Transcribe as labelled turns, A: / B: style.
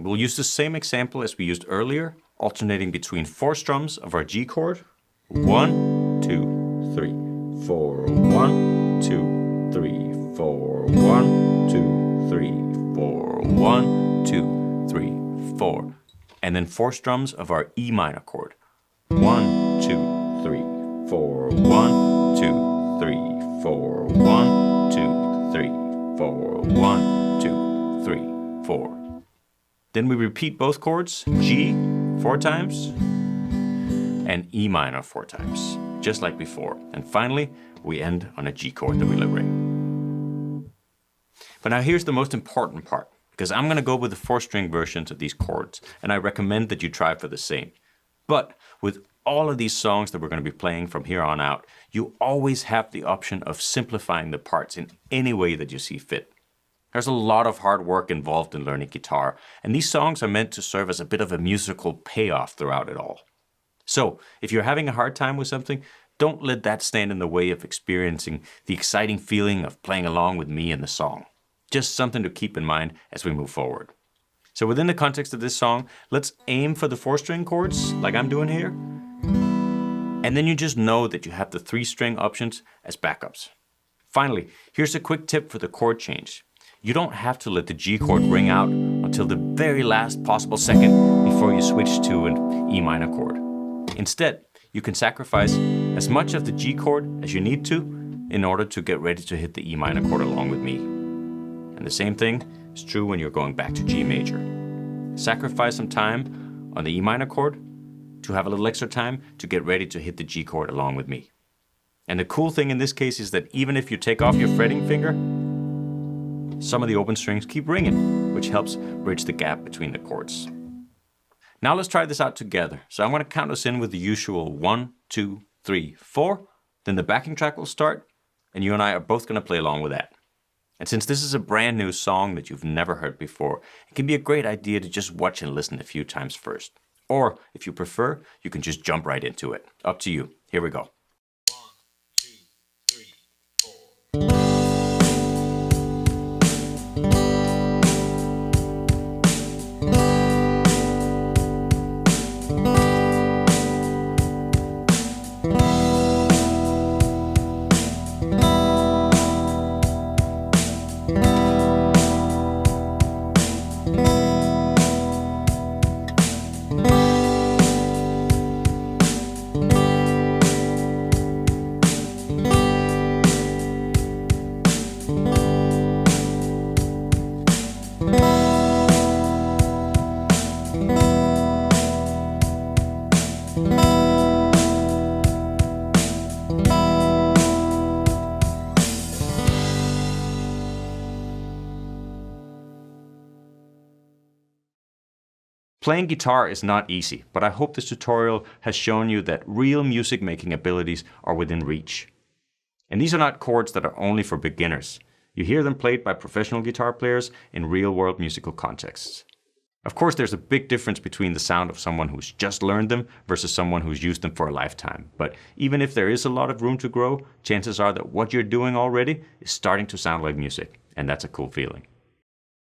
A: we'll use the same example as we used earlier, alternating between 4 strums of our G chord. 1, 2, 3, 4, 1, 2, 3, 4, 1, 2, 3, 4, 1, 2, 3, 4. And then 4 strums of our E minor chord. 1, 2, 3, 4, 1, 2, 3, 4, 1, 2, 3, 4, 1, 2, 3, 4. Then we repeat both chords, G 4 times and E minor 4 times, just like before. And finally, we end on a G chord that we let ring. But now here's the most important part, because I'm going to go with the 4-string versions of these chords, and I recommend that you try for the same. But with all of these songs that we're going to be playing from here on out, you always have the option of simplifying the parts in any way that you see fit. There's a lot of hard work involved in learning guitar, and these songs are meant to serve as a bit of a musical payoff throughout it all. So, if you're having a hard time with something, don't let that stand in the way of experiencing the exciting feeling of playing along with me in the song. Just something to keep in mind as we move forward. So within the context of this song, let's aim for the 4-string chords, like I'm doing here. And then you just know that you have the 3-string options as backups. Finally, here's a quick tip for the chord change. You don't have to let the G chord ring out until the very last possible second before you switch to an E minor chord. Instead, you can sacrifice as much of the G chord as you need to in order to get ready to hit the E minor chord along with me. And the same thing is true when you're going back to G major. Sacrifice some time on the E minor chord to have a little extra time to get ready to hit the G chord along with me. And the cool thing in this case is that even if you take off your fretting finger, some of the open strings keep ringing, which helps bridge the gap between the chords. Now let's try this out together. So I'm going to count us in with the usual 1, 2, 3, 4. Then the backing track will start, and you and I are both going to play along with that. And since this is a brand new song that you've never heard before, it can be a great idea to just watch and listen a few times first. Or, if you prefer, you can just jump right into it. Up to you. Here we go.
B: 1, 2, 3, 4.
A: Playing guitar is not easy, but I hope this tutorial has shown you that real music making abilities are within reach. And these are not chords that are only for beginners. You hear them played by professional guitar players in real-world musical contexts. Of course, there's a big difference between the sound of someone who's just learned them versus someone who's used them for a lifetime. But even if there is a lot of room to grow, chances are that what you're doing already is starting to sound like music, and that's a cool feeling.